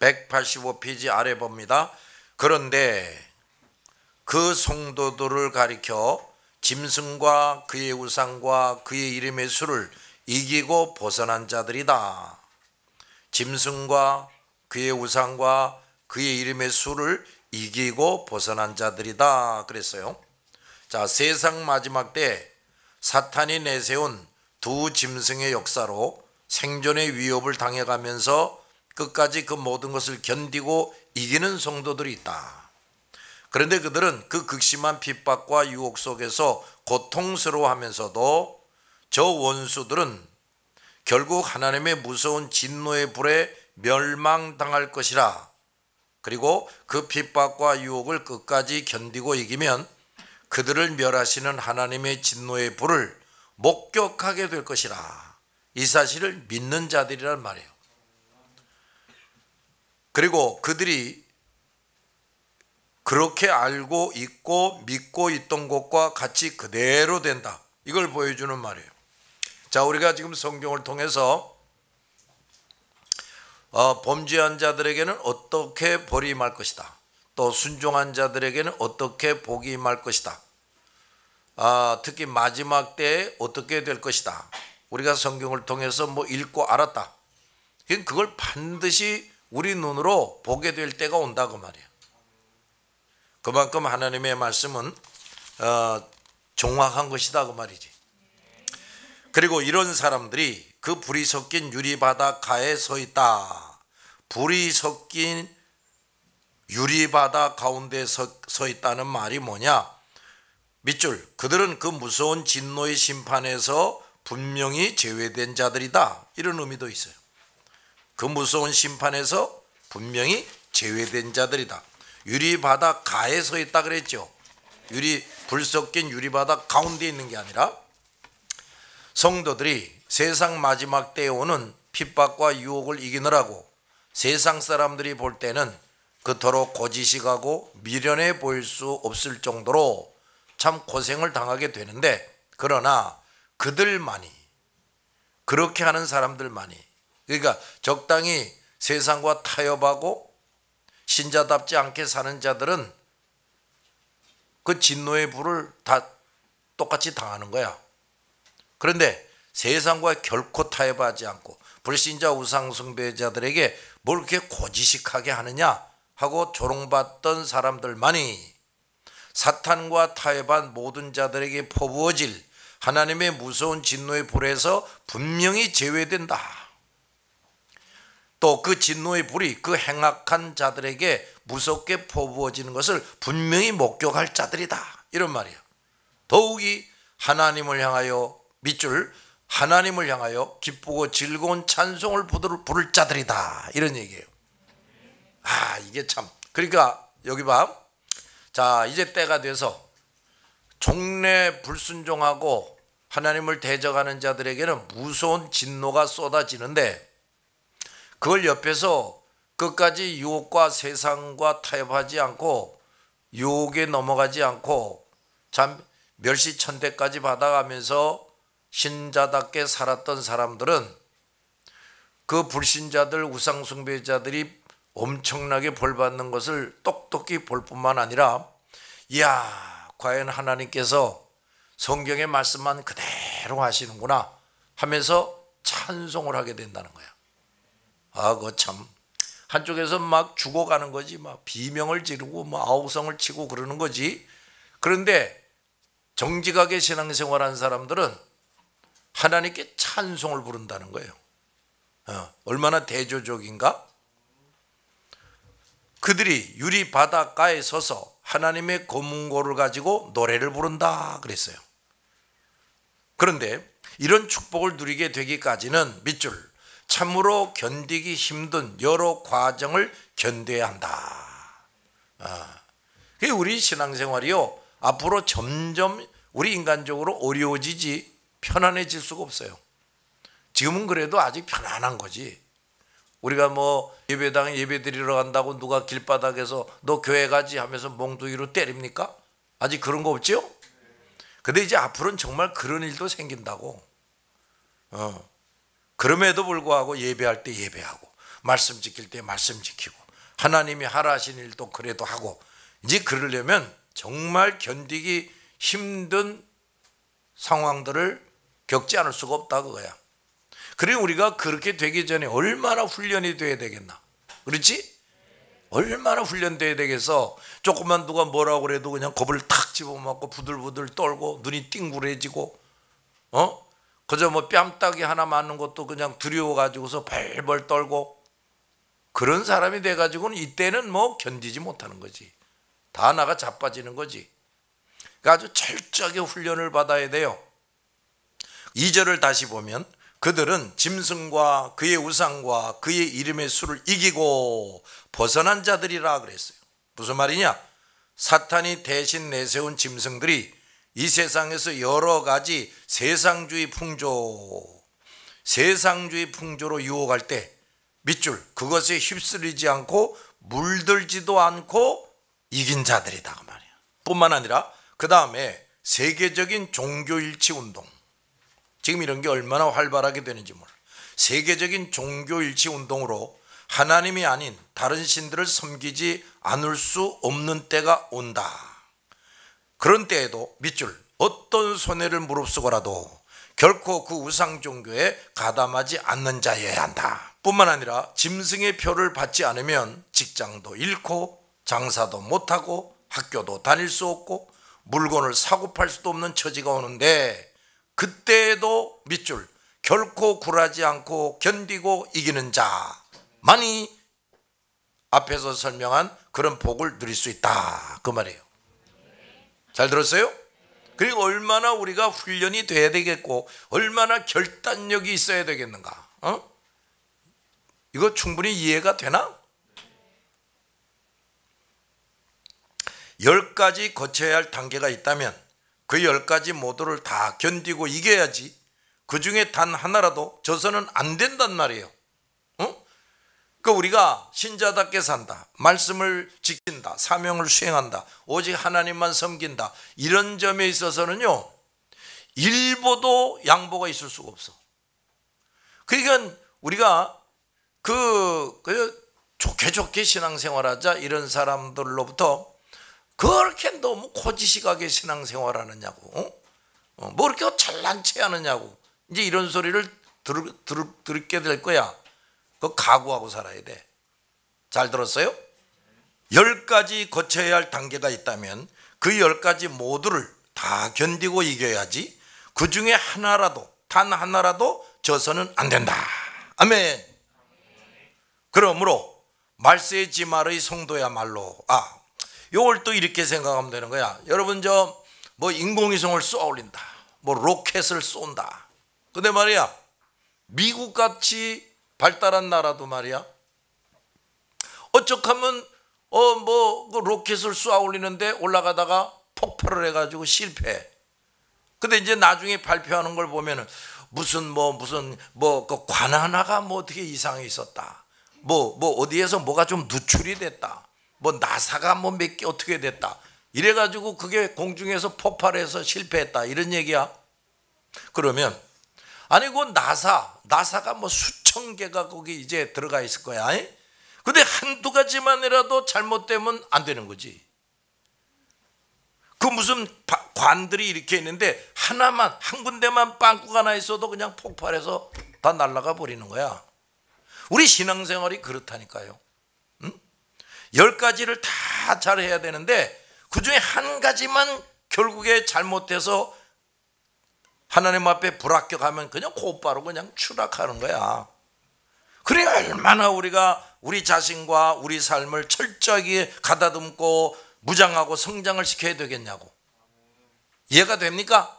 185페이지 아래 봅니다. 그런데 그 성도들을 가리켜 짐승과 그의 우상과 그의 이름의 수를 이기고 벗어난 자들이다. 짐승과 그의 우상과 그의 이름의 수를 이기고 벗어난 자들이다 그랬어요. 자, 세상 마지막 때 사탄이 내세운 두 짐승의 역사로 생존의 위협을 당해가면서 끝까지 그 모든 것을 견디고 이기는 성도들이 있다. 그런데 그들은 그 극심한 핍박과 유혹 속에서 고통스러워하면서도 저 원수들은 결국 하나님의 무서운 진노의 불에 멸망당할 것이라. 그리고 그 핍박과 유혹을 끝까지 견디고 이기면 그들을 멸하시는 하나님의 진노의 불을 목격하게 될 것이라. 이 사실을 믿는 자들이란 말이에요. 그리고 그들이 그렇게 알고 있고 믿고 있던 것과 같이 그대로 된다. 이걸 보여주는 말이에요. 자, 우리가 지금 성경을 통해서 범죄한 자들에게는 어떻게 벌이 임할 것이다. 또 순종한 자들에게는 어떻게 복이 임할 것이다. 특히 마지막 때에 어떻게 될 것이다. 우리가 성경을 통해서 읽고 알았다. 그걸 반드시 우리 눈으로 보게 될 때가 온다고 말이에요. 그만큼 하나님의 말씀은 정확한 것이다 그 말이지. 그리고 이런 사람들이 그 불이 섞인 유리바다가에 서 있다. 불이 섞인 유리바다 가운데 서 있다는 말이 뭐냐? 밑줄, 그들은 그 무서운 진노의 심판에서 분명히 제외된 자들이다. 이런 의미도 있어요. 그 무서운 심판에서 분명히 제외된 자들이다. 유리바다 가에 서 있다 그랬죠. 불 섞인 유리바다 가운데 있는 게 아니라 성도들이 세상 마지막 때에 오는 핍박과 유혹을 이기느라고 세상 사람들이 볼 때는 그토록 고지식하고 미련해 보일 수 없을 정도로 참 고생을 당하게 되는데, 그러나 그들만이, 그렇게 하는 사람들만이, 그러니까 적당히 세상과 타협하고 신자답지 않게 사는 자들은 그 진노의 불을 다 똑같이 당하는 거야. 그런데 세상과 결코 타협하지 않고 불신자 우상숭배자들에게 뭘 그렇게 고지식하게 하느냐 하고 조롱받던 사람들만이 사탄과 타협한 모든 자들에게 퍼부어질 하나님의 무서운 진노의 불에서 분명히 제외된다. 또 그 진노의 불이 그 행악한 자들에게 무섭게 퍼부어지는 것을 분명히 목격할 자들이다. 이런 말이에요. 더욱이 하나님을 향하여 밑줄, 하나님을 향하여 기쁘고 즐거운 찬송을 부를 자들이다. 이런 얘기예요. 이게 참, 그러니까 여기 봐. 자, 이제 때가 돼서 종래 불순종하고 하나님을 대적하는 자들에게는 무서운 진노가 쏟아지는데, 그걸 옆에서 끝까지 유혹과 세상과 타협하지 않고 유혹에 넘어가지 않고 참 멸시천대까지 받아가면서 신자답게 살았던 사람들은 그 불신자들 우상숭배자들이 엄청나게 벌받는 것을 똑똑히 볼 뿐만 아니라, 이야, 과연 하나님께서 성경의 말씀만 그대로 하시는구나 하면서 찬송을 하게 된다는 거야. 그거 참, 한쪽에서 막 죽어가는 거지, 막 비명을 지르고 아우성을 치고 그러는 거지. 그런데 정직하게 신앙생활한 사람들은 하나님께 찬송을 부른다는 거예요. 얼마나 대조적인가? 그들이 유리 바닷가에 서서 하나님의 검은고를 가지고 노래를 부른다 그랬어요. 그런데 이런 축복을 누리게 되기까지는 밑줄, 참으로 견디기 힘든 여러 과정을 견뎌야 한다. 우리 신앙생활이요, 앞으로 점점 우리 인간적으로 어려워지지 편안해질 수가 없어요. 지금은 그래도 아직 편안한 거지. 우리가 예배당에 예배 드리러 간다고 누가 길바닥에서 너 교회 가지 하면서 몽둥이로 때립니까? 아직 그런 거 없죠? 근데 이제 앞으로는 정말 그런 일도 생긴다고. 그럼에도 불구하고 예배할 때 예배하고, 말씀 지킬 때 말씀 지키고, 하나님이 하라 하신 일도 그래도 하고, 이제 그러려면 정말 견디기 힘든 상황들을 겪지 않을 수가 없다 그거야. 그리고 우리가 그렇게 되기 전에 얼마나 훈련이 돼야 되겠나. 그렇지? 얼마나 훈련돼야 되겠어. 조금만 누가 뭐라고 그래도 그냥 겁을 탁 집어먹고 부들부들 떨고 눈이 띵그레지고, 그저 뭐 뺨따기 하나 맞는 것도 그냥 두려워가지고서 벌벌 떨고, 그런 사람이 돼가지고는 이때는 뭐 견디지 못하는 거지. 다 나가 자빠지는 거지. 그러니까 아주 철저하게 훈련을 받아야 돼요. 2절을 다시 보면 그들은 짐승과 그의 우상과 그의 이름의 수를 이기고 벗어난 자들이라 그랬어요. 무슨 말이냐? 사탄이 대신 내세운 짐승들이 이 세상에서 여러 가지 세상주의 풍조로 유혹할 때 밑줄 그것에 휩쓸리지 않고 물들지도 않고 이긴 자들이다 그 말이야. 뿐만 아니라 그 다음에 세계적인 종교일치 운동, 지금 이런 게 얼마나 활발하게 되는지 몰라. 세계적인 종교일치 운동으로 하나님이 아닌 다른 신들을 섬기지 않을 수 없는 때가 온다. 그런 때에도 밑줄 어떤 손해를 무릅쓰고라도 결코 그 우상 종교에 가담하지 않는 자여야 한다. 뿐만 아니라 짐승의 표를 받지 않으면 직장도 잃고 장사도 못하고 학교도 다닐 수 없고 물건을 사고 팔 수도 없는 처지가 오는데, 그때에도 밑줄 결코 굴하지 않고 견디고 이기는 자만이 앞에서 설명한 그런 복을 누릴 수 있다 그 말이에요. 잘 들었어요? 그리고 얼마나 우리가 훈련이 돼야 되겠고 얼마나 결단력이 있어야 되겠는가. 이거 충분히 이해가 되나? 10가지 거쳐야 할 단계가 있다면 그 10가지 모두를 다 견디고 이겨야지 그 중에 단 하나라도 져서는 안 된단 말이에요. 그러니까 우리가 신자답게 산다, 말씀을 지킨다, 사명을 수행한다, 오직 하나님만 섬긴다, 이런 점에 있어서는요 일보도 양보가 있을 수가 없어. 그러니까 우리가 좋게 신앙생활하자 이런 사람들로부터 그렇게 너무 고지식하게 신앙생활하느냐고, 뭐 이렇게 잘난 체 하느냐고, 이제 이런 소리를 듣게 될 거야. 그거 각오하고 살아야 돼. 잘 들었어요? 10가지 거쳐야 할 단계가 있다면 그 10가지 모두를 다 견디고 이겨야지 그 중에 하나라도, 단 하나라도 져서는 안 된다. 아멘. 그러므로 말세의 지말의 성도야말로, 요걸 또 이렇게 생각하면 되는 거야. 여러분 뭐 인공위성을 쏘아 올린다, 뭐 로켓을 쏜다. 근데 말이야 미국같이 발달한 나라도 말이야 어쩌하면 그 로켓을 쏘아 올리는데 올라가다가 폭발을 해가지고 실패. 근데 이제 나중에 발표하는 걸 보면은 무슨 그 관 하나가 뭐 어떻게 이상이 있었다, 뭐 어디에서 뭐가 좀 누출이 됐다, 뭐 나사가 뭐 몇 개 어떻게 됐다, 이래가지고 그게 공중에서 폭발해서 실패했다, 이런 얘기야. 그러면 아니 그 나사가 뭐 수천 개가 거기 이제 들어가 있을 거야. 근데 한두 가지만이라도 잘못되면 안 되는 거지. 그 무슨 관들이 이렇게 있는데 하나만, 한 군데만 빵꾸가 하나 있어도 그냥 폭발해서 다 날아가 버리는 거야. 우리 신앙생활이 그렇다니까요. 10가지를 다 잘해야 되는데 그 중에 한 가지만 결국에 잘못해서 하나님 앞에 불합격하면 그냥 곧바로 그냥 추락하는 거야. 그래 얼마나 우리가 우리 자신과 우리 삶을 철저하게 가다듬고 무장하고 성장을 시켜야 되겠냐고. 이해가 됩니까?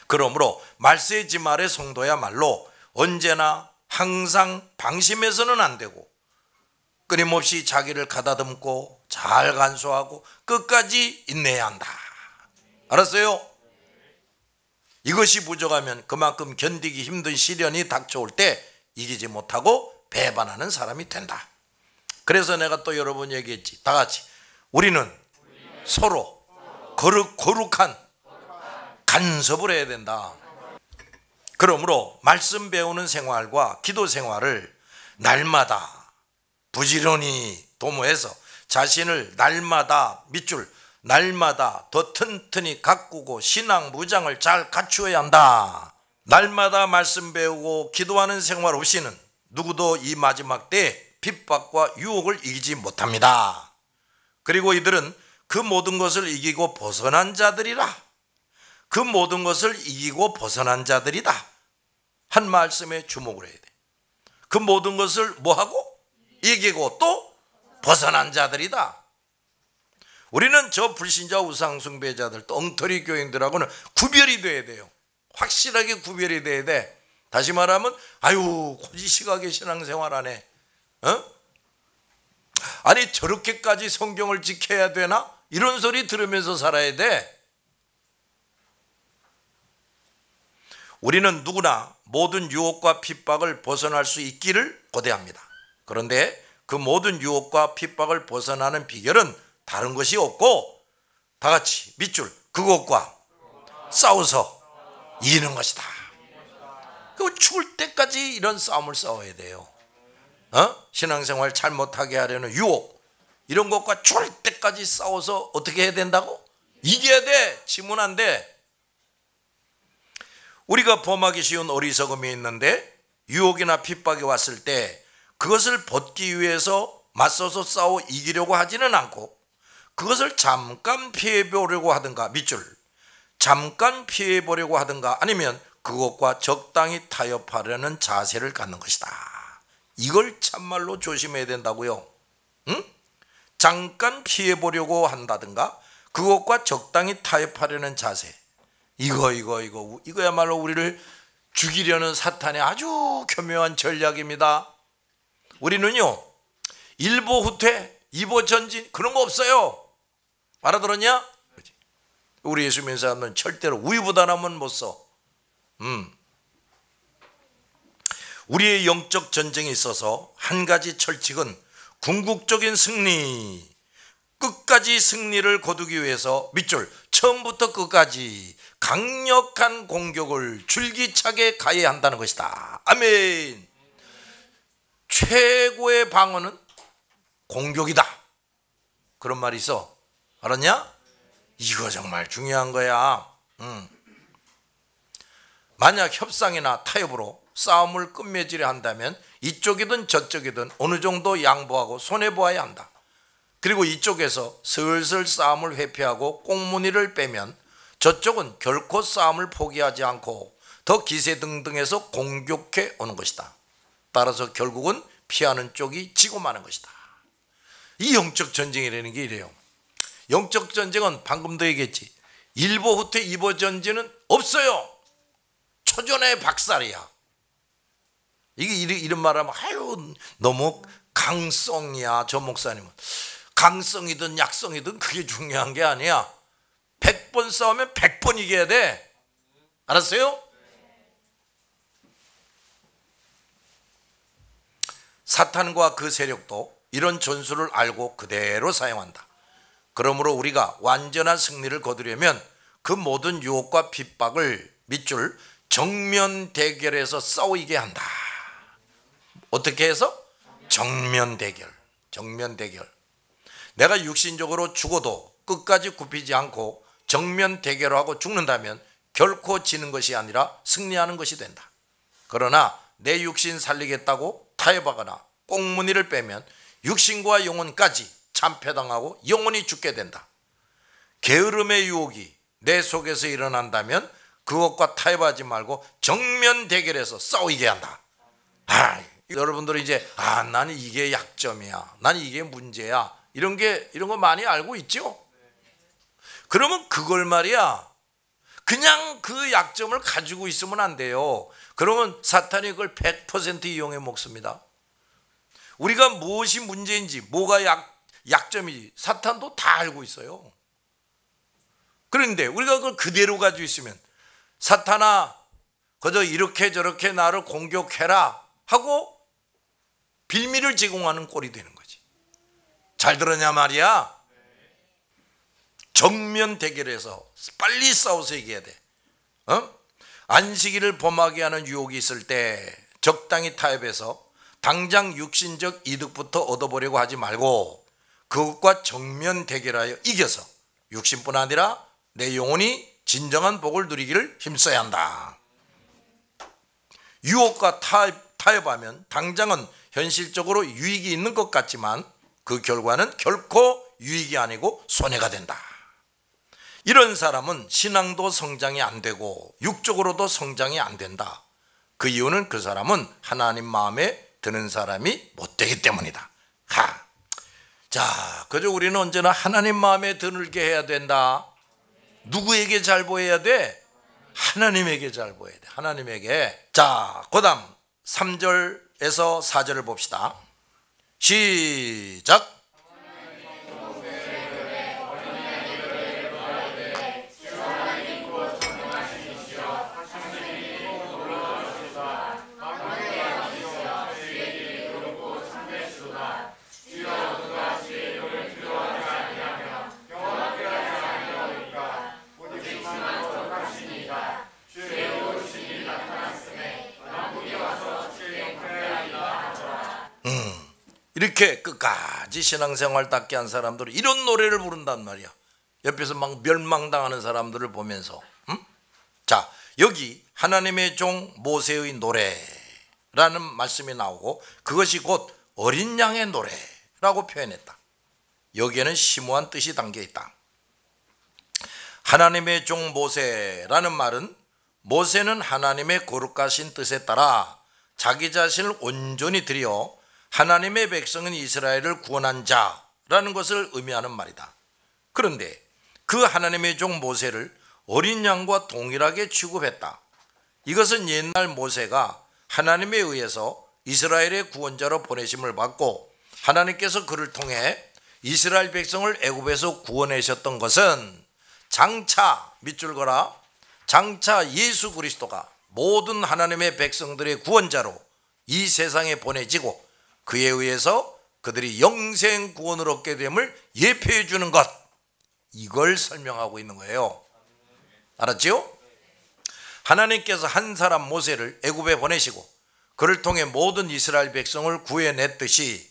그러므로 말세의 지말의 성도야말로 언제나 항상 방심해서는 안 되고 끊임없이 자기를 가다듬고 잘 간수하고 끝까지 인내해야 한다. 알았어요? 이것이 부족하면 그만큼 견디기 힘든 시련이 닥쳐올 때 이기지 못하고 배반하는 사람이 된다. 그래서 내가 또 여러 번 얘기했지. 다 같이 우리는 서로 거룩한 간섭을 해야 된다. 그러므로 말씀 배우는 생활과 기도 생활을 날마다 부지런히 도모해서 자신을 날마다 밑줄 날마다 더 튼튼히 가꾸고 신앙 무장을 잘 갖추어야 한다. 날마다 말씀 배우고 기도하는 생활 없이는 누구도 이 마지막 때에 핍박과 유혹을 이기지 못합니다. 그리고 이들은 그 모든 것을 이기고 벗어난 자들이라. 그 모든 것을 이기고 벗어난 자들이다. 한 말씀에 주목을 해야 돼. 그 모든 것을 뭐하고? 이기고 또 벗어난 자들이다. 우리는 저 불신자 우상숭배자들 또 엉터리 교인들하고는 구별이 돼야 돼요. 확실하게 구별이 돼야 돼. 다시 말하면 아유 고지식하게 신앙생활 안 해. 아니 저렇게까지 성경을 지켜야 되나? 이런 소리 들으면서 살아야 돼. 우리는 누구나 모든 유혹과 핍박을 벗어날 수 있기를 고대합니다. 그런데 그 모든 유혹과 핍박을 벗어나는 비결은 다른 것이 없고 다 같이 밑줄 그것과 싸워서 이기는 것이다. 그 죽을 때까지 이런 싸움을 싸워야 돼요. 신앙생활 잘못하게 하려는 유혹 이런 것과 죽을 때까지 싸워서 어떻게 해야 된다고? 이겨야 돼. 지면 안 돼. 우리가 범하기 쉬운 어리석음이 있는데 유혹이나 핍박이 왔을 때 그것을 벗기 위해서 맞서서 싸워 이기려고 하지는 않고 그것을 잠깐 피해보려고 하든가 밑줄 잠깐 피해보려고 하든가 아니면 그것과 적당히 타협하려는 자세를 갖는 것이다. 이걸 참말로 조심해야 된다고요. 잠깐 피해보려고 한다든가 그것과 적당히 타협하려는 자세. 이거야말로 우리를 죽이려는 사탄의 아주 교묘한 전략입니다. 우리는요 1보 후퇴 2보 전진 그런 거 없어요. 알아들었냐? 우리 예수 믿는 사람은 절대로 우유보다 남은 못 써. 우리의 영적 전쟁에 있어서 한 가지 철칙은 궁극적인 승리, 끝까지 승리를 거두기 위해서 밑줄 처음부터 끝까지 강력한 공격을 줄기차게 가해야 한다는 것이다. 아멘. 최고의 방어는 공격이다. 그런 말이 있어. 알았냐? 이거 정말 중요한 거야. 만약 협상이나 타협으로 싸움을 끝맺으려 한다면 이쪽이든 저쪽이든 어느 정도 양보하고 손해보아야 한다. 그리고 이쪽에서 슬슬 싸움을 회피하고 꽁무니를 빼면 저쪽은 결코 싸움을 포기하지 않고 더 기세등등해서 공격해 오는 것이다. 따라서 결국은 피하는 쪽이 지고 마는 것이다. 이 영적 전쟁이라는 게 이래요. 영적 전쟁은 방금도 얘기했지 1보 후퇴 2보 전진은 없어요. 초전의 박살이야. 이게 이런 말하면 아유 너무 강성이야. 저 목사님은 강성이든 약성이든 그게 중요한 게 아니야. 100번 싸우면 100번 이겨야 돼. 알았어요? 사탄과 그 세력도 이런 전술을 알고 그대로 사용한다. 그러므로 우리가 완전한 승리를 거두려면 그 모든 유혹과 핍박을 밑줄 정면 대결해서 싸우게 한다. 어떻게 해서? 정면 대결. 내가 육신적으로 죽어도 끝까지 굽히지 않고 정면 대결하고 죽는다면 결코 지는 것이 아니라 승리하는 것이 된다. 그러나 내 육신 살리겠다고 타협하거나 꽁무니를 빼면 육신과 영혼까지 참패당하고 영원히 죽게 된다. 게으름의 유혹이 내 속에서 일어난다면 그것과 타협하지 말고 정면 대결해서 싸우게 한다. 여러분들은 이제 나는 이게 약점이야, 나는 이게 문제야, 이런 거 많이 알고 있죠? 그러면 그걸 말이야 그냥 그 약점을 가지고 있으면 안 돼요. 그러면 사탄이 그걸 100% 이용해 먹습니다. 우리가 무엇이 문제인지 뭐가 약점이지 사탄도 다 알고 있어요. 그런데 우리가 그걸 그대로 가지고 있으면 사탄아 그저 이렇게 저렇게 나를 공격해라 하고 빌미를 제공하는 꼴이 되는 거지. 잘 들었냐 말이야. 정면 대결해서 빨리 싸워서 이겨야 돼. 안식일을 범하게 하는 유혹이 있을 때 적당히 타협해서 당장 육신적 이득부터 얻어보려고 하지 말고 그것과 정면 대결하여 이겨서 육신뿐 아니라 내 영혼이 진정한 복을 누리기를 힘써야 한다. 유혹과 타협하면 당장은 현실적으로 유익이 있는 것 같지만 그 결과는 결코 유익이 아니고 손해가 된다. 이런 사람은 신앙도 성장이 안 되고 육적으로도 성장이 안 된다. 그 이유는 그 사람은 하나님 마음에 드는 사람이 못 되기 때문이다. 자, 그저 우리는 언제나 하나님 마음에 들게 해야 된다. 누구에게 잘 보여야 돼? 하나님에게 잘 보여야 돼. 하나님에게. 자, 그 다음 3절에서 4절을 봅시다. 시작. 이렇게 끝까지 신앙생활답게 한 사람들은 이런 노래를 부른단 말이야. 옆에서 막 멸망당하는 사람들을 보면서. 자, 여기 하나님의 종 모세의 노래라는 말씀이 나오고 그것이 곧 어린 양의 노래라고 표현했다. 여기에는 심오한 뜻이 담겨 있다. 하나님의 종 모세라는 말은 모세는 하나님의 거룩하신 뜻에 따라 자기 자신을 온전히 드려 하나님의 백성인 이스라엘을 구원한 자라는 것을 의미하는 말이다. 그런데 그 하나님의 종 모세를 어린 양과 동일하게 취급했다. 이것은 옛날 모세가 하나님에 의해서 이스라엘의 구원자로 보내심을 받고 하나님께서 그를 통해 이스라엘 백성을 애굽에서 구원하셨던 것은 장차 밑줄 거라, 장차 예수 그리스도가 모든 하나님의 백성들의 구원자로 이 세상에 보내지고 그에 의해서 그들이 영생 구원을 얻게 됨을 예표해 주는 것, 이걸 설명하고 있는 거예요. 알았지요? 하나님께서 한 사람 모세를 애굽에 보내시고 그를 통해 모든 이스라엘 백성을 구해냈듯이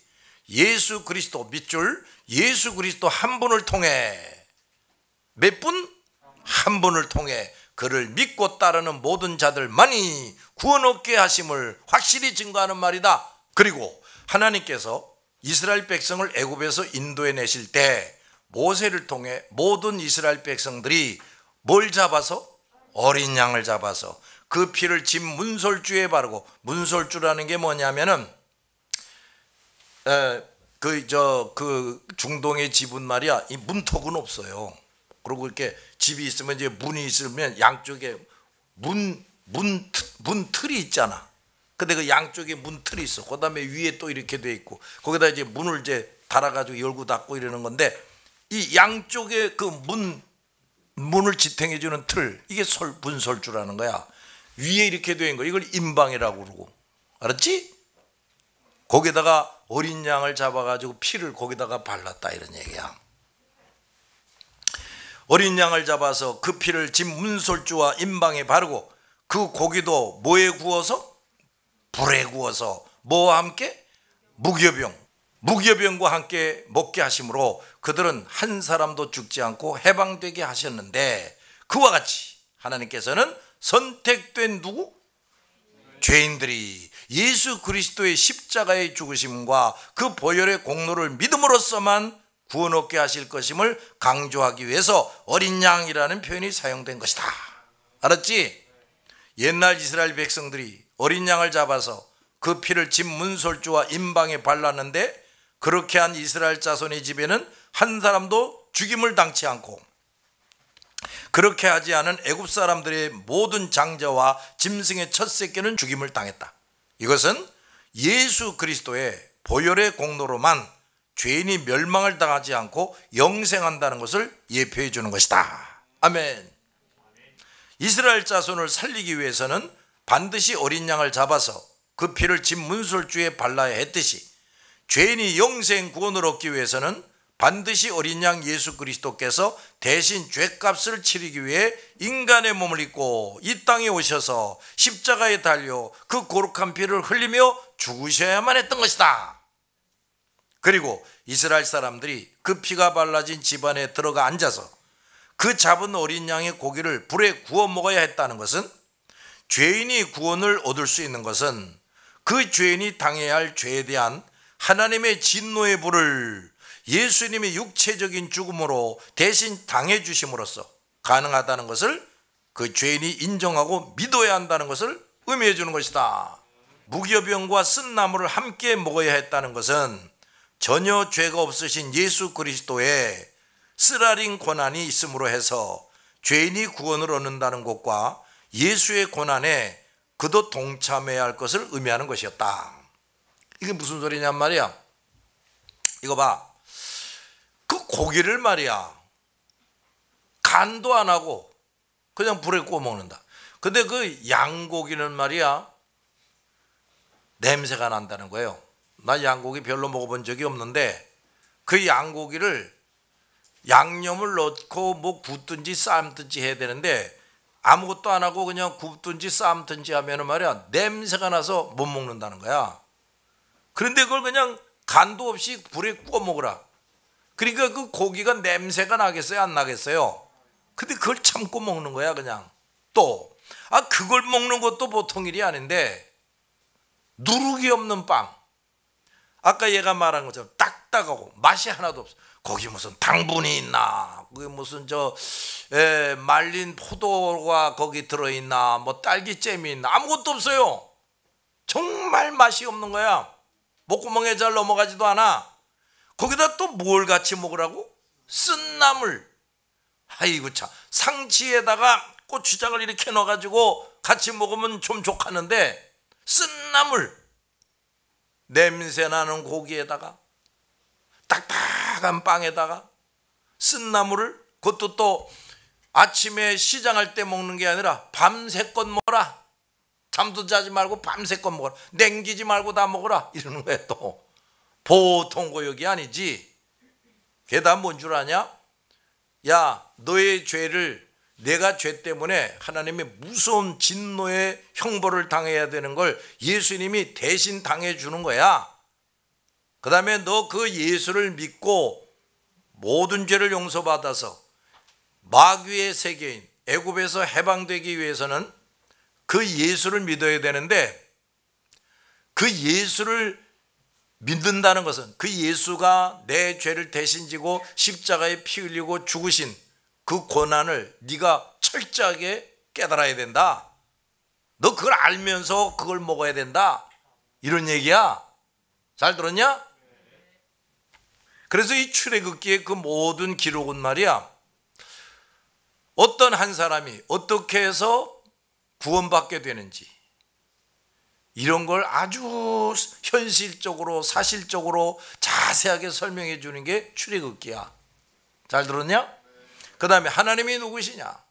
예수 그리스도 밑줄, 예수 그리스도 한 분을 통해, 몇 분? 한 분을 통해 그를 믿고 따르는 모든 자들만이 구원 얻게 하심을 확실히 증거하는 말이다. 그리고 하나님께서 이스라엘 백성을 애굽에서 인도해 내실 때 모세를 통해 모든 이스라엘 백성들이 뭘 잡아서? 어린 양을 잡아서 그 피를 집 문설주에 바르고, 문설주라는 게 뭐냐면은 그 중동의 집은 말이야, 이 문턱은 없어요. 그리고 이렇게 집이 있으면 이제 문이 있으면 양쪽에 문틀이 있잖아. 근데 그 양쪽에 문틀이 있어. 그 다음에 위에 또 이렇게 돼 있고 거기다 이제 문을 이제 달아가지고 열고 닫고 이러는 건데, 이 양쪽에 그 문을 지탱해 주는 틀, 이게 문설주라는 거야. 위에 이렇게 돼 있는 거, 이걸 임방이라고 그러고, 알았지? 거기다가 어린 양을 잡아가지고 피를 거기다가 발랐다, 이런 얘기야. 어린 양을 잡아서 그 피를 집 문설주와 임방에 바르고 그 고기도 뭐에 구워서? 불에 구워서 뭐와 함께? 무교병과 함께 먹게 하심으로 그들은 한 사람도 죽지 않고 해방되게 하셨는데, 그와 같이 하나님께서는 선택된 누구? 죄인들이 예수 그리스도의 십자가의 죽으심과 그 보혈의 공로를 믿음으로써만 구원 얻게 하실 것임을 강조하기 위해서 어린 양이라는 표현이 사용된 것이다. 알았지? 옛날 이스라엘 백성들이 어린 양을 잡아서 그 피를 집 문설주와 임방에 발랐는데, 그렇게 한 이스라엘 자손의 집에는 한 사람도 죽임을 당치 않고, 그렇게 하지 않은 애굽 사람들의 모든 장자와 짐승의 첫 새끼는 죽임을 당했다. 이것은 예수 그리스도의 보혈의 공로로만 죄인이 멸망을 당하지 않고 영생한다는 것을 예표해 주는 것이다. 아멘. 이스라엘 자손을 살리기 위해서는 반드시 어린 양을 잡아서 그 피를 집 문설주에 발라야 했듯이, 죄인이 영생 구원을 얻기 위해서는 반드시 어린 양 예수 그리스도께서 대신 죄값을 치르기 위해 인간의 몸을 입고 이 땅에 오셔서 십자가에 달려 그 거룩한 피를 흘리며 죽으셔야만 했던 것이다. 그리고 이스라엘 사람들이 그 피가 발라진 집안에 들어가 앉아서 그 잡은 어린 양의 고기를 불에 구워 먹어야 했다는 것은, 죄인이 구원을 얻을 수 있는 것은 그 죄인이 당해야 할 죄에 대한 하나님의 진노의 불을 예수님의 육체적인 죽음으로 대신 당해 주심으로써 가능하다는 것을 그 죄인이 인정하고 믿어야 한다는 것을 의미해 주는 것이다. 무교병과 쓴 나물을 함께 먹어야 했다는 것은 전혀 죄가 없으신 예수 그리스도의 쓰라린 고난이 있음으로 해서 죄인이 구원을 얻는다는 것과 예수의 고난에 그도 동참해야 할 것을 의미하는 것이었다. 이게 무슨 소리냔 말이야. 이거 봐. 그 고기를 말이야, 간도 안 하고 그냥 불에 구워 먹는다. 근데 그 양고기는 말이야, 냄새가 난다는 거예요. 나 양고기 별로 먹어본 적이 없는데 그 양고기를 양념을 넣고 뭐 굽든지 삶든지 해야 되는데 아무것도 안 하고 그냥 굽든지 삶든지 하면은 말이야, 냄새가 나서 못 먹는다는 거야. 그런데 그걸 그냥 간도 없이 불에 구워 먹으라. 그러니까 그 고기가 냄새가 나겠어요, 안 나겠어요? 근데 그걸 참고 먹는 거야 그냥. 또 그걸 먹는 것도 보통 일이 아닌데, 누룩이 없는 빵, 아까 얘가 말한 것처럼 딱딱하고 맛이 하나도 없어. 거기 무슨 당분이 있나, 그게 무슨 말린 포도가 거기 들어있나, 뭐 딸기잼이 있나, 아무것도 없어요. 정말 맛이 없는 거야. 목구멍에 잘 넘어가지도 않아. 거기다 또 뭘 같이 먹으라고? 쓴 나물. 아이고 참, 상치에다가 고추장을 이렇게 넣어가지고 같이 먹으면 좀 좋겠는데, 쓴 나물, 냄새나는 고기에다가 딱딱한 빵에다가 쓴 나물을, 그것도 또 아침에 시장할 때 먹는 게 아니라 밤새껏 먹어라. 잠도 자지 말고 밤새껏 먹어라. 냉기지 말고 다 먹어라. 이러는 거야. 또 보통 고역이 아니지. 게다가 뭔 줄 아냐? 야, 너의 죄를, 내가 죄 때문에 하나님의 무서운 진노의 형벌을 당해야 되는 걸 예수님이 대신 당해 주는 거야. 그 다음에 너 그 예수를 믿고 모든 죄를 용서받아서 마귀의 세계인 애굽에서 해방되기 위해서는 그 예수를 믿어야 되는데, 그 예수를 믿는다는 것은 그 예수가 내 죄를 대신 지고 십자가에 피 흘리고 죽으신 그 고난을 네가 철저하게 깨달아야 된다. 너 그걸 알면서 그걸 먹어야 된다. 이런 얘기야. 잘 들었냐? 그래서 이 출애굽기의 그 모든 기록은 말이야, 어떤 한 사람이 어떻게 해서 구원받게 되는지 이런 걸 아주 현실적으로 사실적으로 자세하게 설명해 주는 게 출애굽기야. 잘 들었냐? 그 다음에 하나님이 누구시냐,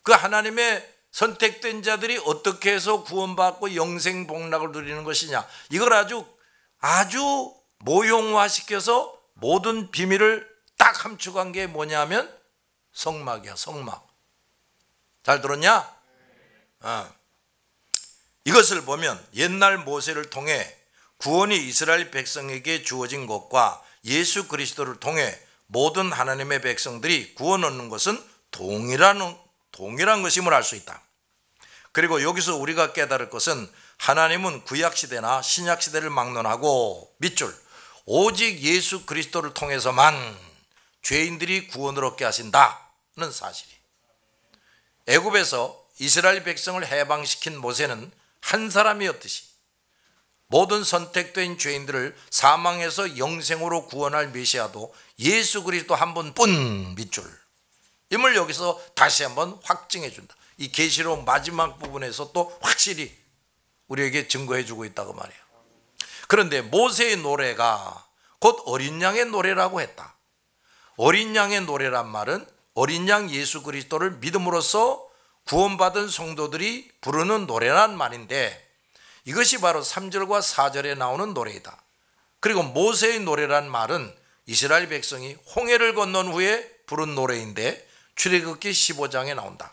그 하나님의 선택된 자들이 어떻게 해서 구원받고 영생 복락을 누리는 것이냐, 이걸 아주 모형화시켜서 모든 비밀을 딱 함축한 게 뭐냐면 성막이야. 성막. 잘 들었냐? 이것을 보면 옛날 모세를 통해 구원이 이스라엘 백성에게 주어진 것과 예수 그리스도를 통해 모든 하나님의 백성들이 구원 얻는 것은 동일한 것임을 알 수 있다. 그리고 여기서 우리가 깨달을 것은, 하나님은 구약시대나 신약시대를 막론하고 밑줄 오직 예수 그리스도를 통해서만 죄인들이 구원을 얻게 하신다는 사실이. 애굽에서 이스라엘 백성을 해방시킨 모세는 한 사람이었듯이 모든 선택된 죄인들을 사망에서 영생으로 구원할 메시아도 예수 그리스도 한 분뿐 밑줄, 임을 여기서 다시 한번 확증해 준다. 이 계시록 마지막 부분에서 또 확실히 우리에게 증거해 주고 있다고 말이에요. 그런데 모세의 노래가 곧 어린 양의 노래라고 했다. 어린 양의 노래란 말은 어린 양 예수 그리스도를 믿음으로써 구원받은 성도들이 부르는 노래란 말인데, 이것이 바로 3절과 4절에 나오는 노래이다. 그리고 모세의 노래란 말은 이스라엘 백성이 홍해를 건넌 후에 부른 노래인데 출애굽기 15장에 나온다.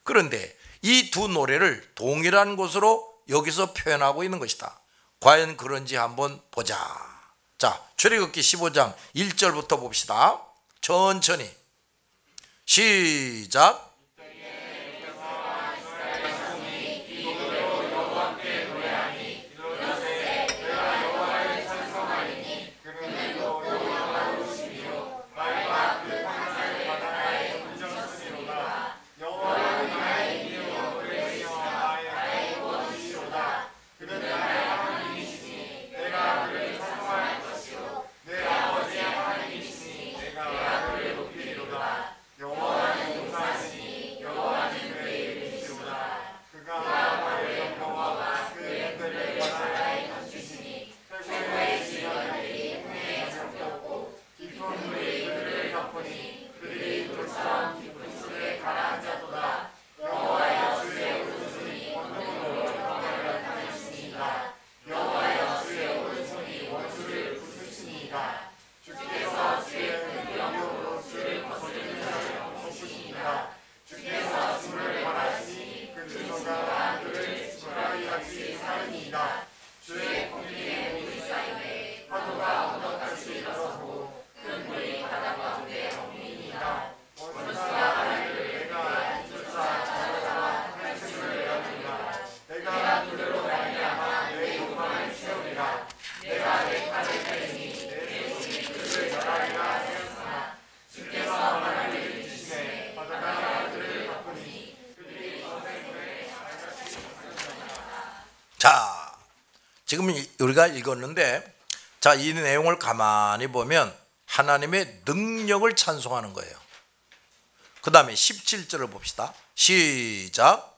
그런데 이 두 노래를 동일한 것으로 여기서 표현하고 있는 것이다. 과연 그런지 한번 보자. 자, 출애굽기 15장 1절부터 봅시다. 천천히 시작. 자, 지금 우리가 읽었는데, 자, 이 내용을 가만히 보면 하나님의 능력을 찬송하는 거예요. 그 다음에 17절을 봅시다. 시작.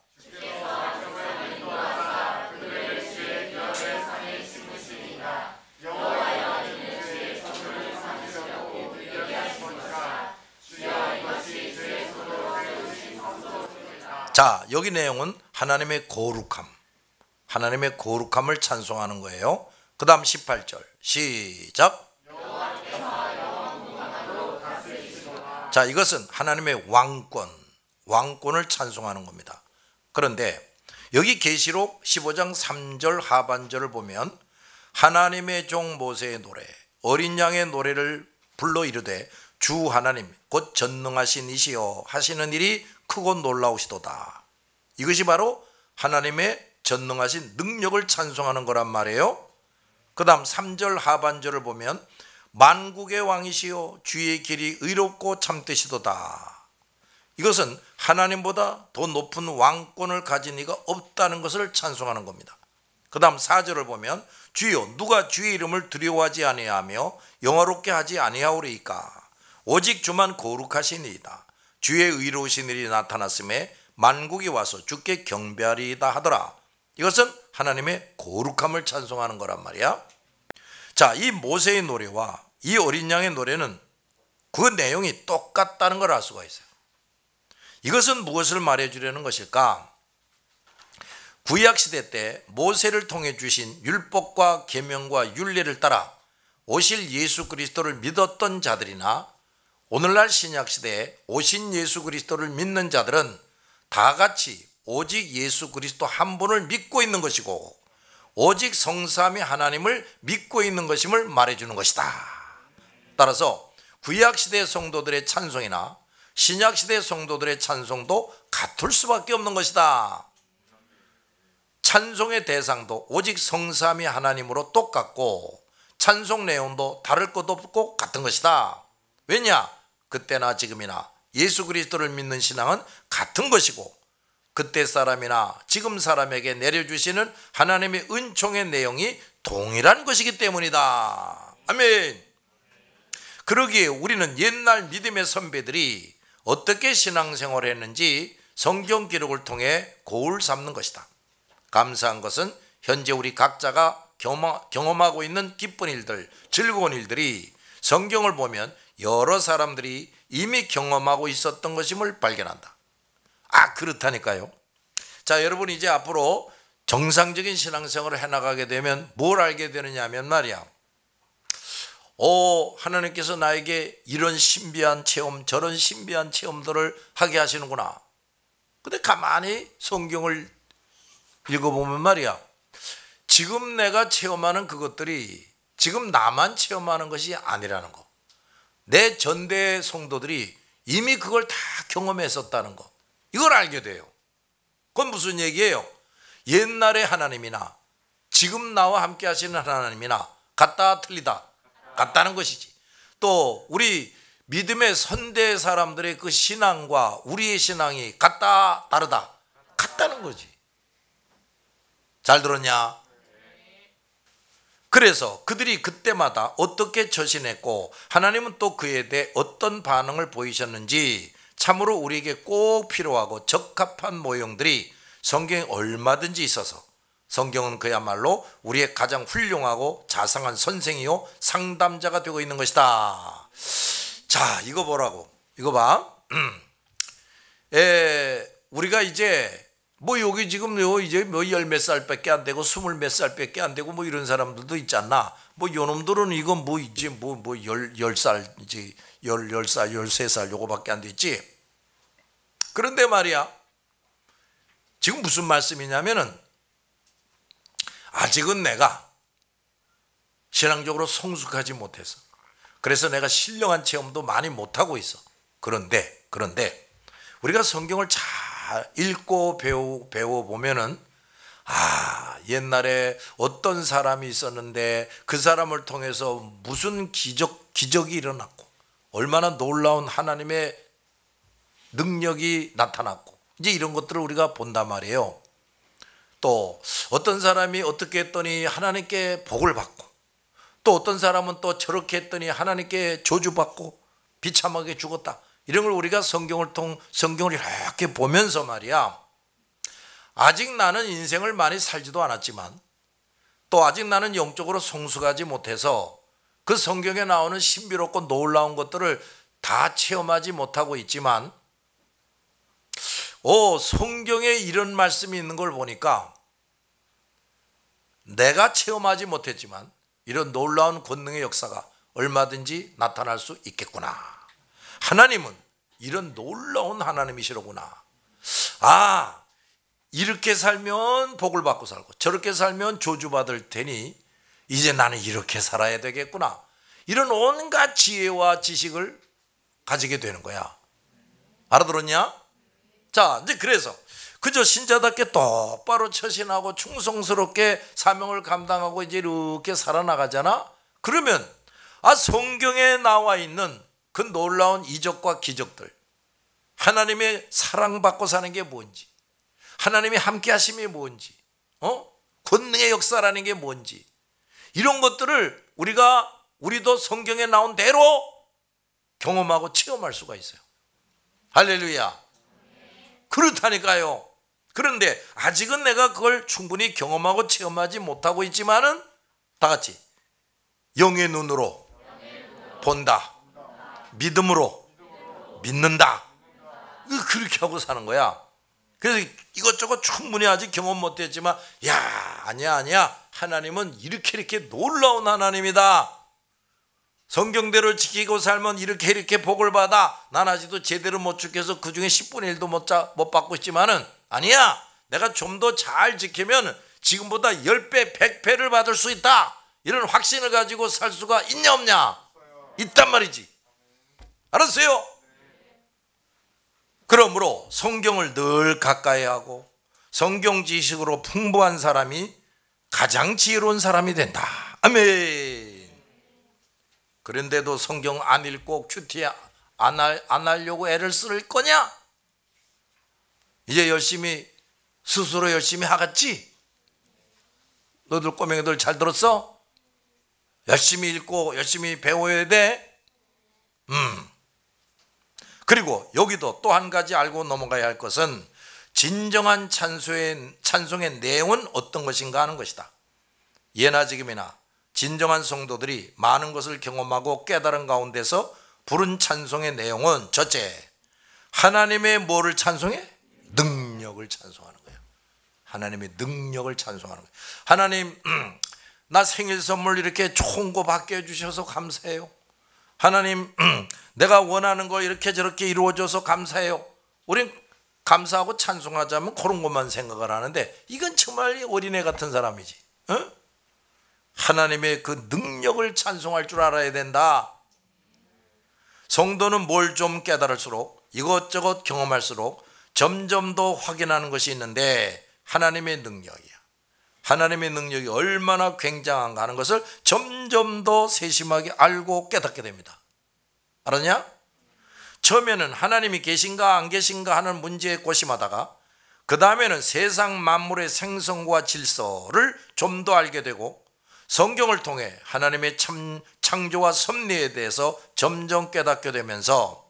자, 여기 내용은 하나님의 거룩함, 하나님의 거룩함을 찬송하는 거예요. 그 다음 18절 시작. 자, 이것은 하나님의 왕권을 찬송하는 겁니다. 그런데 여기 계시록 15장 3절 하반절을 보면 하나님의 종 모세의 노래, 어린 양의 노래를 불러 이르되 주 하나님 곧 전능하신 이시여 하시는 일이 크고 놀라우시도다. 이것이 바로 하나님의 전능하신 능력을 찬송하는 거란 말이에요. 그 다음 3절 하반절을 보면 만국의 왕이시여 주의 길이 의롭고 참되시도다. 이것은 하나님보다 더 높은 왕권을 가진 이가 없다는 것을 찬송하는 겁니다. 그 다음 4절을 보면 주여 누가 주의 이름을 두려워하지 아니하며 영화롭게 하지 아니하오리이까. 오직 주만 거룩하시니이다. 주의 의로우신 일이 나타났음에 만국이 와서 주께 경배하리이다 하더라. 이것은 하나님의 거룩함을 찬송하는 거란 말이야. 자, 이 모세의 노래와 이 어린 양의 노래는 그 내용이 똑같다는 걸 알 수가 있어요. 이것은 무엇을 말해주려는 것일까? 구약시대 때 모세를 통해 주신 율법과 계명과 율례를 따라 오실 예수 그리스도를 믿었던 자들이나 오늘날 신약시대에 오신 예수 그리스도를 믿는 자들은 다 같이 오직 예수 그리스도 한 분을 믿고 있는 것이고 오직 성삼위 하나님을 믿고 있는 것임을 말해주는 것이다. 따라서 구약시대 성도들의 찬송이나 신약시대 성도들의 찬송도 같을 수밖에 없는 것이다. 찬송의 대상도 오직 성삼위 하나님으로 똑같고 찬송 내용도 다를 것 없고 같은 것이다. 왜냐? 그때나 지금이나 예수 그리스도를 믿는 신앙은 같은 것이고 그때 사람이나 지금 사람에게 내려주시는 하나님의 은총의 내용이 동일한 것이기 때문이다. 아멘. 그러기에 우리는 옛날 믿음의 선배들이 어떻게 신앙생활을 했는지 성경 기록을 통해 거울 삼는 것이다. 감사한 것은 현재 우리 각자가 경험하고 있는 기쁜 일들, 즐거운 일들이 성경을 보면 여러 사람들이 이미 경험하고 있었던 것임을 발견한다. 아, 그렇다니까요. 자, 여러분 이제 앞으로 정상적인 신앙생활을 해나가게 되면 뭘 알게 되느냐 하면 말이야, 하나님께서 나에게 이런 신비한 체험, 저런 신비한 체험들을 하게 하시는구나. 근데 가만히 성경을 읽어보면 말이야, 지금 내가 체험하는 그것들이 지금 나만 체험하는 것이 아니라는 거, 내 전대 성도들이 이미 그걸 다 경험했었다는 거, 이걸 알게 돼요. 그건 무슨 얘기예요? 옛날의 하나님이나 지금 나와 함께 하시는 하나님이나 같다 틀리다? 같다는 것이지. 또 우리 믿음의 선대 사람들의 그 신앙과 우리의 신앙이 같다 다르다? 같다는 거지. 잘 들었냐? 그래서 그들이 그때마다 어떻게 처신했고 하나님은 또 그에 대해 어떤 반응을 보이셨는지 참으로 우리에게 꼭 필요하고 적합한 모형들이 성경에 얼마든지 있어서 성경은 그야말로 우리의 가장 훌륭하고 자상한 선생이요 상담자가 되고 있는 것이다. 자, 이거 보라고. 이거 봐. 우리가 이제 여기 지금 이제 열 몇 살밖에 안 되고 20 몇 살밖에 안 되고 이런 사람들도 있지 않나? 요놈들은 이건 이제 10살 이제 10살 13살 요거밖에 안 됐지. 그런데 말이야, 지금 무슨 말씀이냐면은 아직은 내가 신앙적으로 성숙하지 못해서, 그래서 내가 신령한 체험도 많이 못하고 있어. 그런데 우리가 성경을 잘 읽고 배워보면은 옛날에 어떤 사람이 있었는데 그 사람을 통해서 무슨 기적이 일어났고 얼마나 놀라운 하나님의 능력이 나타났고 이제 이런 것들을 우리가 본단 말이에요. 또 어떤 사람이 어떻게 했더니 하나님께 복을 받고, 또 어떤 사람은 또 저렇게 했더니 하나님께 저주받고 비참하게 죽었다. 이런 걸 우리가 성경을 이렇게 보면서 말이야, 아직 나는 인생을 많이 살지도 않았지만 또 아직 나는 영적으로 성숙하지 못해서 그 성경에 나오는 신비롭고 놀라운 것들을 다 체험하지 못하고 있지만 성경에 이런 말씀이 있는 걸 보니까 내가 체험하지 못했지만 이런 놀라운 권능의 역사가 얼마든지 나타날 수 있겠구나. 하나님은 이런 놀라운 하나님이시로구나. 이렇게 살면 복을 받고 살고 저렇게 살면 저주받을 테니 이제 나는 이렇게 살아야 되겠구나. 이런 온갖 지혜와 지식을 가지게 되는 거야. 알아들었냐? 자, 이제 그래서 그저 신자답게 똑바로 처신하고 충성스럽게 사명을 감당하고 이제 이렇게 살아나가잖아. 그러면 성경에 나와 있는 그 놀라운 이적과 기적들, 하나님의 사랑받고 사는 게 뭔지, 하나님의 함께 하심이 뭔지, 권능의 역사라는 게 뭔지, 이런 것들을 우리도 성경에 나온 대로 경험하고 체험할 수가 있어요. 할렐루야. 그렇다니까요. 그런데 아직은 내가 그걸 충분히 경험하고 체험하지 못하고 있지만은 다 같이 영의 눈으로 본다, 믿음으로 믿는다, 그렇게 하고 사는 거야. 그래서 이것저것 충분히 아직 경험 못했지만 아니야 하나님은 이렇게 놀라운 하나님이다. 성경대로 지키고 살면 이렇게 복을 받아. 난 아직도 제대로 못 지켜서 그중에 10분의 1도 못 받고 있지만은 아니야, 내가 좀 더 잘 지키면 지금보다 10배 100배를 받을 수 있다. 이런 확신을 가지고 살 수가 있냐 없냐? 있단 말이지. 알았어요? 그러므로 성경을 늘 가까이 하고 성경 지식으로 풍부한 사람이 가장 지혜로운 사람이 된다. 아멘. 그런데도 성경 안 읽고 큐티 안 하려고 애를 쓸 거냐? 이제 스스로 열심히 하겠지? 너들 꼬맹이들 잘 들었어? 열심히 읽고 열심히 배워야 돼. 그리고 여기도 또 한 가지 알고 넘어가야 할 것은 진정한 찬송의 내용은 어떤 것인가 하는 것이다. 예나 지금이나 진정한 성도들이 많은 것을 경험하고 깨달은 가운데서 부른 찬송의 내용은 첫째, 하나님의 뭐를 찬송해? 능력을 찬송하는 거예요. 하나님의 능력을 찬송하는 거예요. 하나님, 나 생일 선물 이렇게 좋은 거 받게 해주셔서 감사해요. 하나님, 내가 원하는 거 이렇게 저렇게 이루어져서 감사해요. 우린 감사하고 찬송하자면 그런 것만 생각을 하는데, 이건 정말 어린애 같은 사람이지. 어? 하나님의 그 능력을 찬송할 줄 알아야 된다. 성도는 뭘 좀 깨달을수록, 이것저것 경험할수록 점점 더 확인하는 것이 있는데, 하나님의 능력이야. 하나님의 능력이 얼마나 굉장한가 하는 것을 점점 더 세심하게 알고 깨닫게 됩니다. 알았냐? 처음에는 하나님이 계신가 안 계신가 하는 문제에 고심하다가, 그 다음에는 세상 만물의 생성과 질서를 좀 더 알게 되고, 성경을 통해 하나님의 창조와 섭리에 대해서 점점 깨닫게 되면서,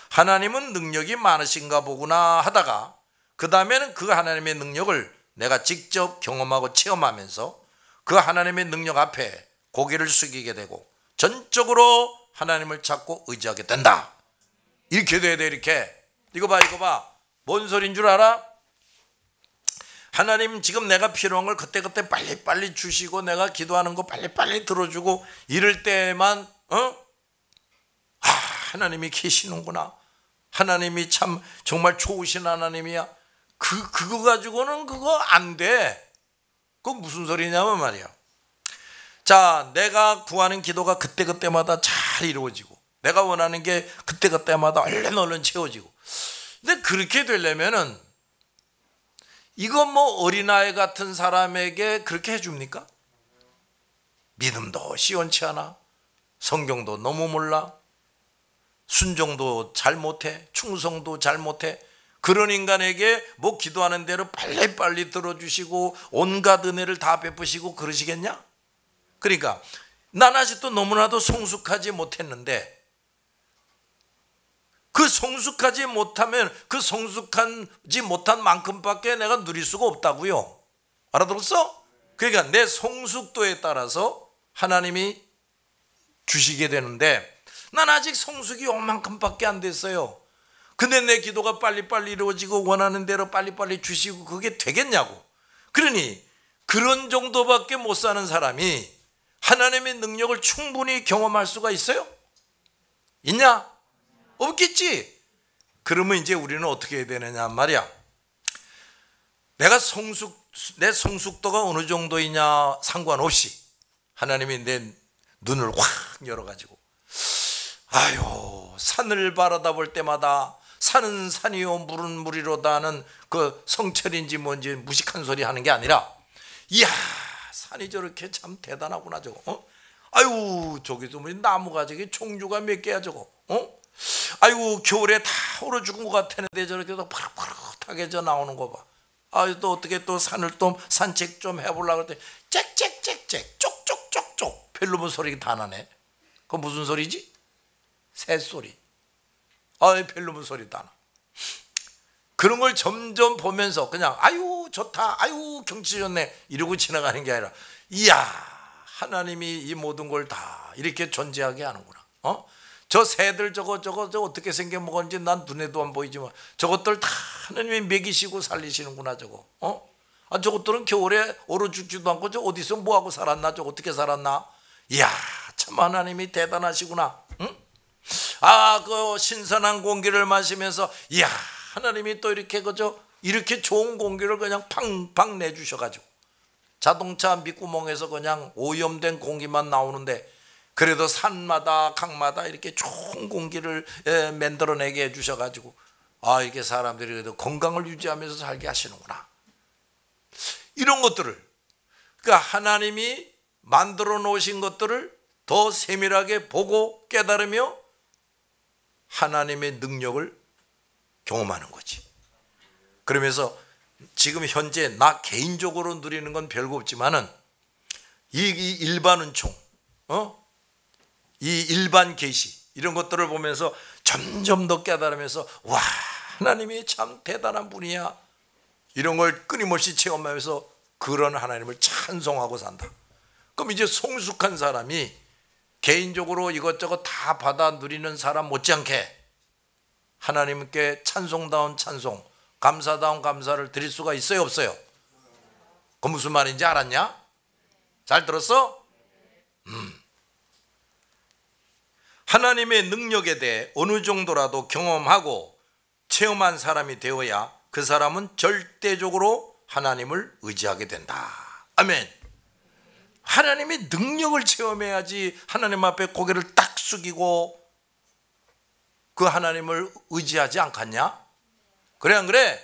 하나님은 능력이 많으신가 보구나 하다가, 그 다음에는 그 하나님의 능력을 내가 직접 경험하고 체험하면서 그 하나님의 능력 앞에 고개를 숙이게 되고 전적으로 하나님을 찾고 의지하게 된다. 이렇게 돼야 돼. 이렇게. 이거 봐. 뭔 소린 줄 알아? 하나님 지금 내가 필요한 걸 그때그때 빨리빨리 주시고, 내가 기도하는 거 빨리빨리 들어주고, 이럴 때만 하나님이 계시는구나, 하나님이 참 정말 좋으신 하나님이야, 그거 가지고는 그거 안 돼. 그거 무슨 소리냐면 말이야, 자, 내가 구하는 기도가 그때그때마다 잘 이루어지고, 내가 원하는 게 그때그때마다 얼른 채워지고. 근데 그렇게 되려면은 이거 뭐 어린아이 같은 사람에게 그렇게 해줍니까? 믿음도 시원치 않아, 성경도 너무 몰라, 순종도 잘 못해, 충성도 잘 못해. 그런 인간에게 뭐 기도하는 대로 빨리빨리 들어주시고 온갖 은혜를 다 베푸시고 그러시겠냐? 그러니까 난 아직도 너무나도 성숙하지 못했는데, 그 성숙하지 못하면 그 성숙하지 못한 만큼밖에 내가 누릴 수가 없다고요. 알아들었어? 그러니까 내 성숙도에 따라서 하나님이 주시게 되는데, 난 아직 성숙이 요만큼밖에 안 됐어요. 근데 내 기도가 빨리빨리 이루어지고 원하는 대로 빨리빨리 주시고 그게 되겠냐고. 그러니 그런 정도밖에 못 사는 사람이 하나님의 능력을 충분히 경험할 수가 있어요? 있냐? 없겠지. 그러면 이제 우리는 어떻게 해야 되느냐 말이야. 내 성숙도가 어느 정도이냐 상관없이 하나님이 내 눈을 확 열어가지고, 아유, 산을 바라다 볼 때마다 산은 산이요 물은 물이로다 하는 그 성철인지 뭔지 무식한 소리 하는 게 아니라, 이야, 산이 저렇게 참 대단하구나 저거. 아유, 저기도 뭐 나무가 저기 종류가 몇 개야 저거. 아유, 겨울에 다 얼어 죽은 것 같았는데 저렇게 또 파릇파릇하게 저 나오는 거 봐. 아유, 또 어떻게 또 산을 또 산책 좀 해보려고 그랬더니 짹짹짹짹 쪽쪽쪽쪽 벨루몬 소리 다 나네. 그거 무슨 소리지? 새소리. 아유, 벨루몬 소리 다 나. 그런 걸 점점 보면서 그냥 아유 좋다, 아유 경치 좋네 이러고 지나가는 게 아니라, 이야, 하나님이 이 모든 걸 다 이렇게 존재하게 하는구나. 저 새들 저거 어떻게 생겨 먹었는지 난 눈에도 안 보이지만 저것들 다 하나님이 먹이시고 살리시는구나 저거. 저것들은 겨울에 얼어 죽지도 않고 저 어디서 뭐하고 살았나, 저 어떻게 살았나. 이야, 참 하나님이 대단하시구나. 응? 그 신선한 공기를 마시면서, 이야, 하나님이 또 이렇게 이렇게 좋은 공기를 그냥 팡팡 내주셔가지고, 자동차 밑구멍에서 그냥 오염된 공기만 나오는데 그래도 산마다 강마다 이렇게 좋은 공기를 만들어내게 해주셔가지고, 이게 사람들이 그래도 건강을 유지하면서 살게 하시는구나. 이런 것들을, 그러니까 하나님이 만들어 놓으신 것들을 더 세밀하게 보고 깨달으며 하나님의 능력을 경험하는 거지. 그러면서 지금 현재 나 개인적으로 누리는 건 별거 없지만은 이 일반 은총, 이 일반 계시 이런 것들을 보면서 점점 더 깨달으면서, 와, 하나님이 참 대단한 분이야, 이런 걸 끊임없이 체험하면서 그런 하나님을 찬송하고 산다. 그럼 이제 성숙한 사람이 개인적으로 이것저것 다 받아 누리는 사람 못지않게 하나님께 찬송다운 찬송, 감사다운 감사를 드릴 수가 있어요, 없어요? 그 무슨 말인지 알았냐? 잘 들었어? 하나님의 능력에 대해 어느 정도라도 경험하고 체험한 사람이 되어야 그 사람은 절대적으로 하나님을 의지하게 된다. 아멘. 하나님의 능력을 체험해야지 하나님 앞에 고개를 딱 숙이고 그 하나님을 의지하지 않겠냐? 그래 안 그래?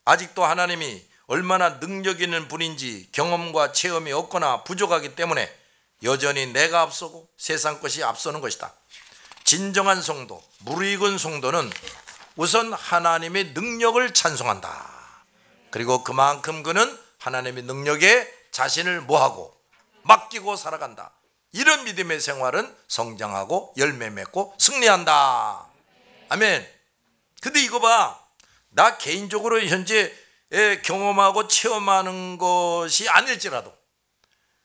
아직도 하나님이 얼마나 능력 있는 분인지 경험과 체험이 없거나 부족하기 때문에 여전히 내가 앞서고 세상 것이 앞서는 것이다. 진정한 성도, 무르익은 성도는 우선 하나님의 능력을 찬송한다. 그리고 그만큼 그는 하나님의 능력에 자신을 뭐하고 맡기고 살아간다. 이런 믿음의 생활은 성장하고 열매 맺고 승리한다. 아멘. 근데 이거 봐, 나 개인적으로 현재 경험하고 체험하는 것이 아닐지라도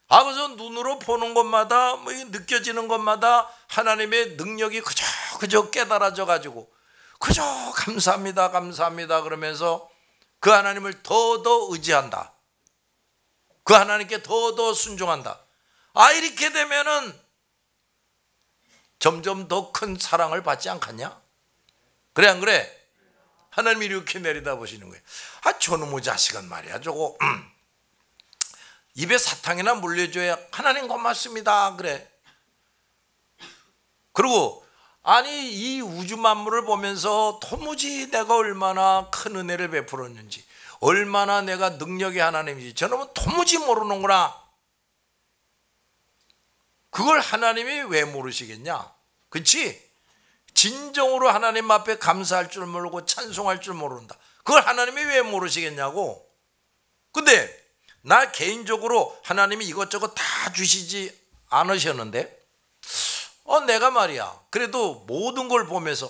그래서 눈으로 보는 것마다 느껴지는 것마다 하나님의 능력이 그저 깨달아져 가지고 그저 감사합니다 감사합니다 그러면서 그 하나님을 더더 의지한다. 그 하나님께 더더 순종한다. 이렇게 되면은 점점 더 큰 사랑을 받지 않겠냐? 그래 안 그래? 하나님이 이렇게 내려다보시는 거예요. 저놈의 자식은 말이야 저거 입에 사탕이나 물려줘야 하나님 고맙습니다 그래. 그리고 이 우주 만물을 보면서 도무지 내가 얼마나 큰 은혜를 베풀었는지, 얼마나 내가 능력의 하나님인지 저놈은 도무지 모르는구나. 그걸 하나님이 왜 모르시겠냐? 그렇지? 진정으로 하나님 앞에 감사할 줄 모르고 찬송할 줄 모른다. 그걸 하나님이 왜 모르시겠냐고. 근데 나 개인적으로 하나님이 이것저것 다 주시지 않으셨는데 내가 말이야 그래도 모든 걸 보면서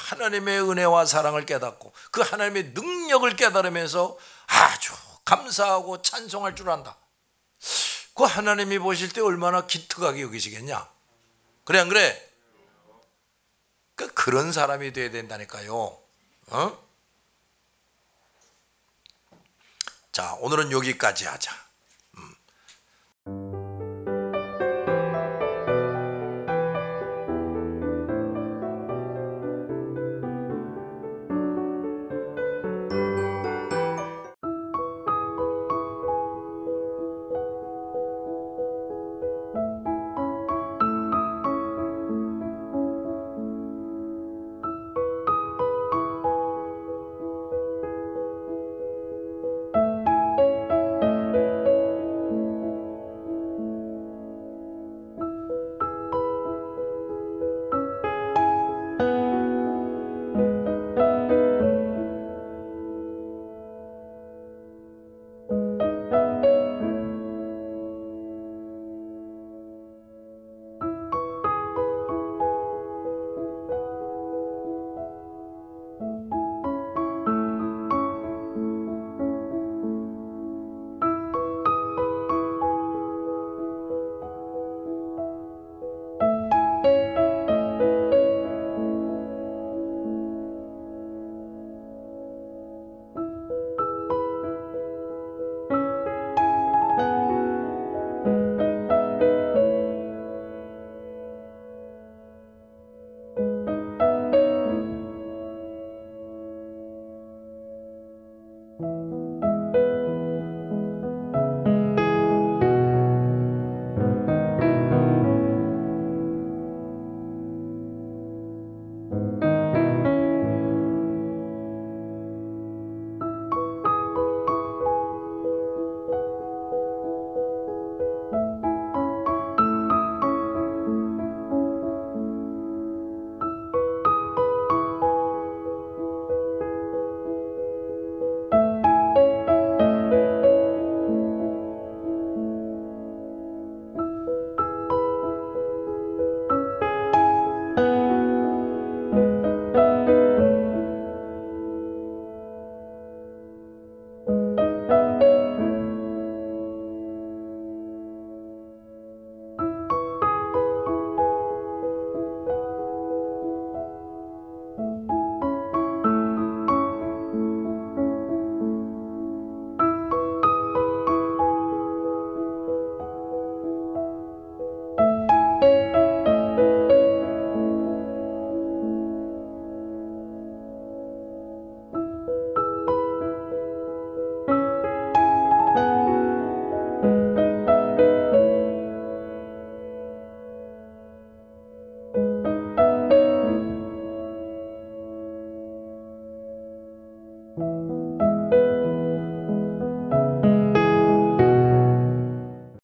하나님의 은혜와 사랑을 깨닫고 그 하나님의 능력을 깨달으면서 아주 감사하고 찬송할 줄 안다. 그 하나님이 보실 때 얼마나 기특하게 여기시겠냐? 그래 안 그래? 그런 사람이 돼야 된다니까요. 자, 오늘은 여기까지 하자. 주